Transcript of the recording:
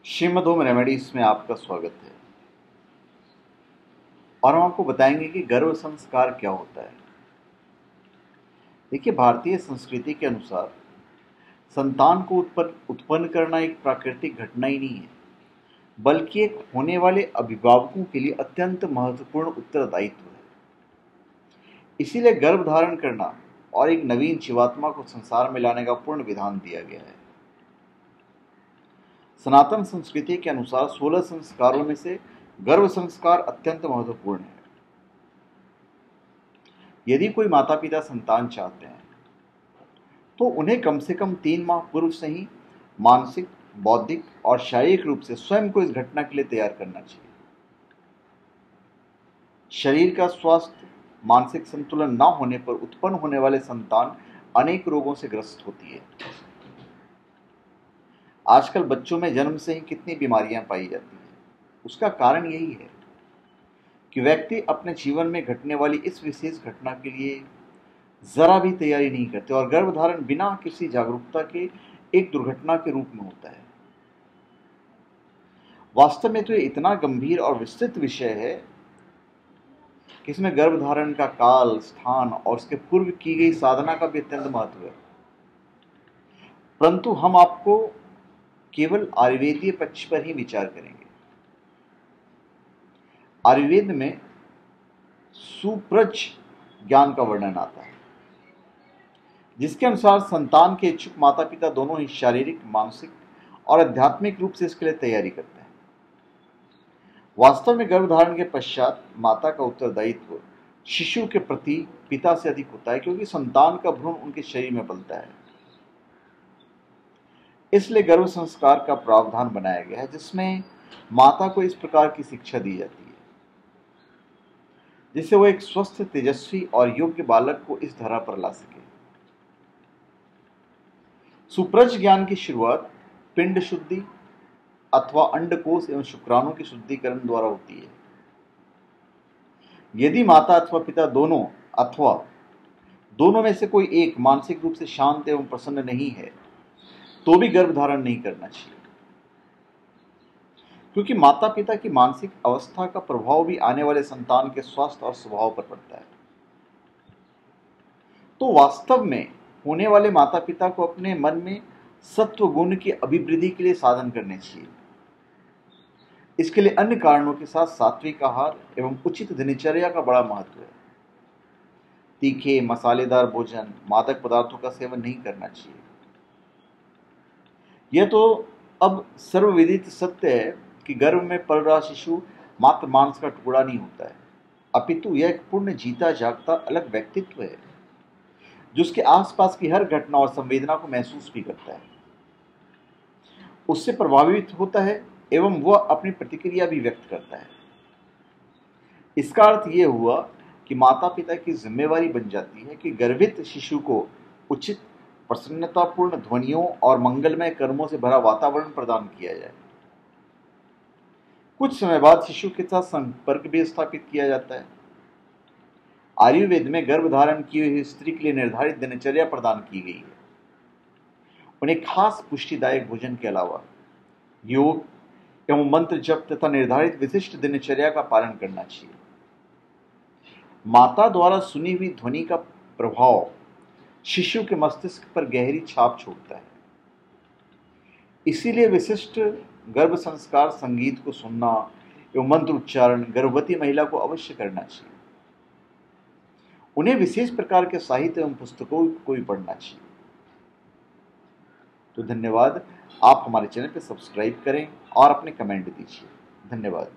Shrimad home remedies में आपका स्वागत है। और हम आपको बताएंगे कि गर्भ संस्कार क्या होता है। देखिए, भारतीय संस्कृति के अनुसार संतान को उत्पन्न करना एक प्राकृतिक घटना ही नहीं है, बल्कि एक होने वाले अभिभावकों के लिए अत्यंत महत्वपूर्ण उत्तरदायित्व है। इसीलिए गर्भ धारण करना और एक नवीन जीवात्मा को संसार में लाने का पूर्ण विधान दिया गया है। सनातन संस्कृति के अनुसार 16 संस्कारों में से गर्भ संस्कार अत्यंत महत्वपूर्ण है। यदि कोई माता पिता संतान चाहते हैं तो उन्हें कम से कम 3 माह पूर्व से ही मानसिक, बौद्धिक और शारीरिक रूप से स्वयं को इस घटना के लिए तैयार करना चाहिए। शरीर का स्वास्थ्य, मानसिक संतुलन न होने पर उत्पन्न होने वाले संतान अनेक रोगों से ग्रस्त होती है। आजकल बच्चों में जन्म से ही कितनी बीमारियां पाई जाती हैं। उसका कारण यही है कि व्यक्ति अपने जीवन में घटने वाली इस विशेष घटना के लिए जरा भी तैयारी नहीं करते और गर्भधारण बिना किसी जागरूकता के एक दुर्घटना के रूप में होता है। वास्तव में तो ये इतना गंभीर और विस्तृत विषय है कि इसमें गर्भधारण का काल, स्थान और उसके पूर्व की गई साधना का भी अत्यंत महत्व है। परंतु हम आपको केवल आयुर्वेदीय पक्ष पर ही विचार करेंगे। आयुर्वेद में सुप्रज ज्ञान का वर्णन आता है, जिसके अनुसार संतान के इच्छुक माता पिता दोनों ही शारीरिक, मानसिक और आध्यात्मिक रूप से इसके लिए तैयारी करते हैं। वास्तव में गर्भधारण के पश्चात माता का उत्तरदायित्व शिशु के प्रति पिता से अधिक होता है, क्योंकि संतान का भ्रूण उनके शरीर में पलता है। इसलिए गर्भ संस्कार का प्रावधान बनाया गया है, जिसमें माता को इस प्रकार की शिक्षा दी जाती है जिससे वो एक स्वस्थ, तेजस्वी और योग्य बालक को इस धरा पर ला सके। सुप्रज ज्ञान की शुरुआत पिंड शुद्धि अथवा अंडकोश एवं शुक्राणु के शुद्धिकरण द्वारा होती है। यदि माता अथवा पिता दोनों अथवा दोनों में से कोई एक मानसिक रूप से शांत एवं प्रसन्न नहीं है तो भी गर्भधारण नहीं करना चाहिए, क्योंकि माता पिता की मानसिक अवस्था का प्रभाव भी आने वाले संतान के स्वास्थ्य और स्वभाव पर पड़ता है। तो वास्तव में होने वाले माता पिता को अपने मन में सत्व गुण की अभिवृद्धि के लिए साधन करने चाहिए। इसके लिए अन्य कारणों के साथ सात्विक आहार एवं उचित दिनचर्या का बड़ा महत्व है। तीखे, मसालेदार भोजन, मादक पदार्थों का सेवन नहीं करना चाहिए। यह तो अब सर्वविदित सत्य है कि गर्भ में पल रहा शिशु मात्र मांस का टुकड़ा नहीं होता है, अपितु यह एक पूर्ण जीता जागता अलग व्यक्तित्व है, जो उसके आसपास की हर घटना और संवेदना को महसूस भी करता है, उससे प्रभावित होता है एवं वह अपनी प्रतिक्रिया भी व्यक्त करता है। इसका अर्थ यह हुआ कि माता पिता की जिम्मेवारी बन जाती है कि गर्भित शिशु को उचित, प्रसन्नतापूर्ण ध्वनियों और मंगलमय कर्मों से भरा वातावरण प्रदान किया जाए। कुछ समय बाद शिशु के साथ संपर्क भी स्थापित किया जाता है। आयुर्वेद में गर्भधारण की हुई स्त्री के लिए निर्धारित दिनचर्या प्रदान की गई है। उन्हें खास पुष्टिदायक भोजन के अलावा योग एवं मंत्र जप तथा निर्धारित विशिष्ट दिनचर्या का पालन करना चाहिए। माता द्वारा सुनी हुई ध्वनि का प्रभाव शिशु के मस्तिष्क पर गहरी छाप छोड़ता है। इसीलिए विशिष्ट गर्भ संस्कार संगीत को सुनना एवं मंत्र उच्चारण गर्भवती महिला को अवश्य करना चाहिए। उन्हें विशेष प्रकार के साहित्य एवं पुस्तकों को भी पढ़ना चाहिए। तो धन्यवाद। आप हमारे चैनल पर सब्सक्राइब करें और अपने कमेंट दीजिए। धन्यवाद।